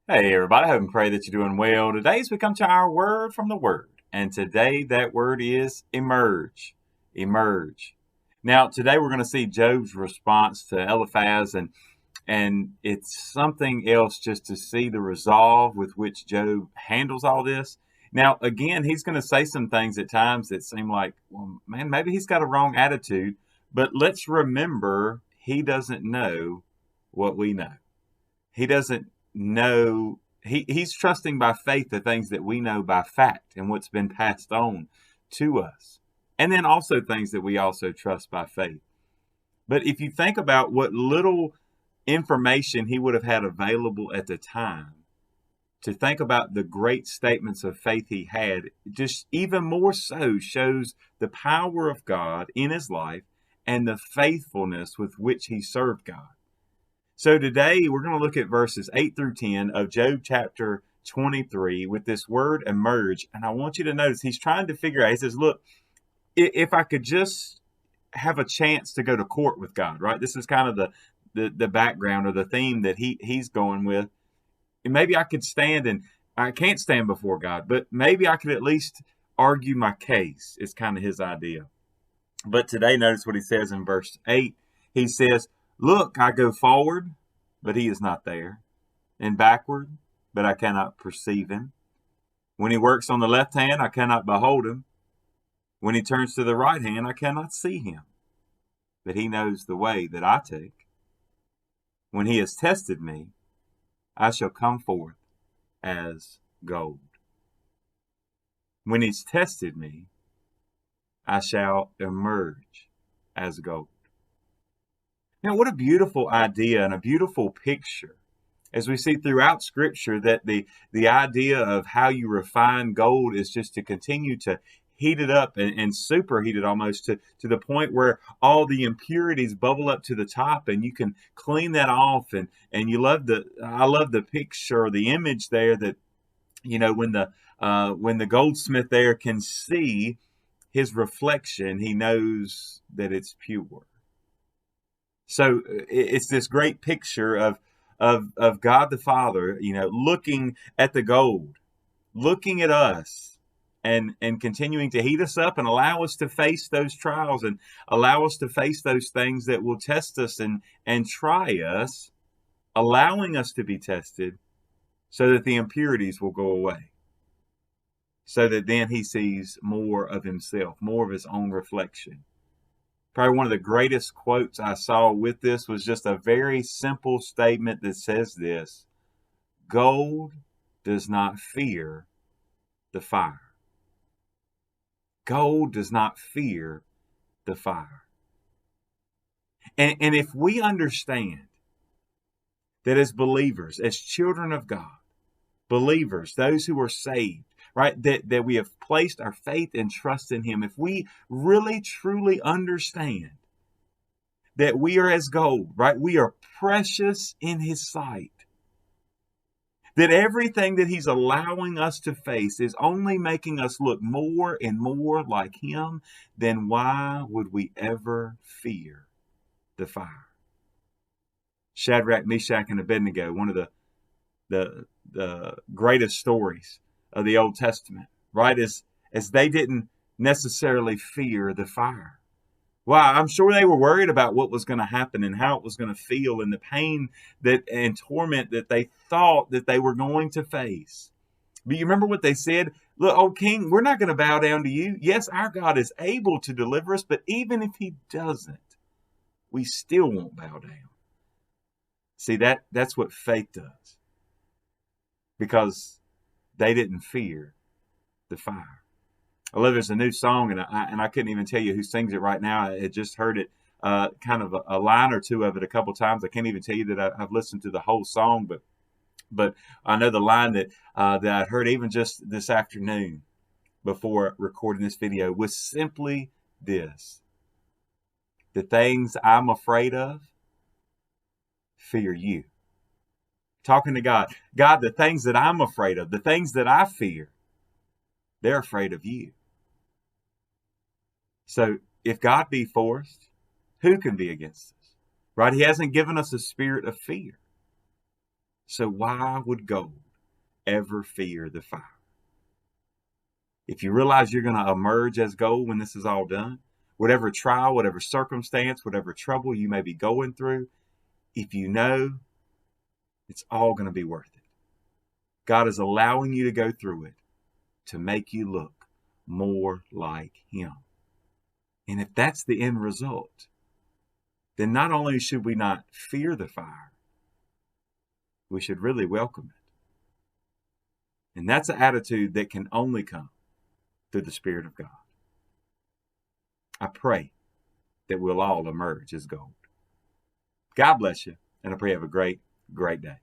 Hey everybody, I hope and pray that you're doing well. Today as we come to our word from the word. And today that word is emerge. Emerge. Now today we're going to see Job's response to Eliphaz and it's something else just to see the resolve with which Job handles all this. Now again, he's going to say some things at times that seem like, well, man, maybe he's got a wrong attitude, but let's remember he doesn't know what we know. He doesn't know. He's trusting by faith the things that we know by fact and what's been passed on to us. And then also things that we also trust by faith. But if you think about what little information he would have had available at the time, to think about the great statements of faith he had, just even more so shows the power of God in his life and the faithfulness with which he served God. So today we're going to look at verses 8 through 10 of Job chapter 23 with this word emerge. And I want you to notice he's trying to figure out, he says, look, if I could just have a chance to go to court with God, right? This is kind of the background or the theme that he's going with. And maybe I could stand and I can't stand before God, but maybe I could at least argue my case, is kind of his idea. But today, notice what he says in verse 8. He says, look, I go forward, but he is not there, and backward, but I cannot perceive him. When he works on the left hand, I cannot behold him. When he turns to the right hand, I cannot see him. But he knows the way that I take. When he has tested me, I shall come forth as gold. When he's tested me, I shall emerge as gold. Now, what a beautiful idea and a beautiful picture as we see throughout Scripture that the idea of how you refine gold is just to continue to heat it up and superheat it almost to the point where all the impurities bubble up to the top and you can clean that off. And I love the picture or the image there that, when the goldsmith there can see his reflection, he knows that it's pure. So it's this great picture of God the Father, looking at the gold, looking at us, and continuing to heat us up and allow us to face those trials and allow us to face those things that will test us and try us, allowing us to be tested so that the impurities will go away. So that then he sees more of himself, more of his own reflection. Probably one of the greatest quotes I saw with this was just a very simple statement that says this: gold does not fear the fire. Gold does not fear the fire. And if we understand that as believers, as children of God, believers, those who are saved, right, that we have placed our faith and trust in him, if we really truly understand that we are as gold, right, we are precious in his sight, that everything that he's allowing us to face is only making us look more and more like him, then why would we ever fear the fire? Shadrach, Meshach, and Abednego, one of the greatest stories of the Old Testament, right? As they didn't necessarily fear the fire. Well, I'm sure they were worried about what was going to happen and how it was going to feel and the pain that and torment that they thought that they were going to face. But you remember what they said? Look, oh king, we're not going to bow down to you. Yes, our God is able to deliver us, but even if he doesn't, we still won't bow down. See, that's what faith does. Because they didn't fear the fire. I love there's a new song, and I couldn't even tell you who sings it right now. I had just heard it, kind of a line or two of it a couple times. I can't even tell you that I've listened to the whole song, but I know the line that I heard even just this afternoon before recording this video was simply this: the things I'm afraid of, fear you. Talking to God, God, the things that I'm afraid of, the things that I fear, they're afraid of you. So if God be for us, who can be against us? Right? He hasn't given us a spirit of fear. So why would gold ever fear the fire? If you realize you're going to emerge as gold when this is all done, whatever trial, whatever circumstance, whatever trouble you may be going through, if you know, it's all going to be worth it. God is allowing you to go through it to make you look more like Him. And if that's the end result, then not only should we not fear the fire, we should really welcome it. And that's an attitude that can only come through the Spirit of God. I pray that we'll all emerge as gold. God bless you, and I pray you have a great, great day.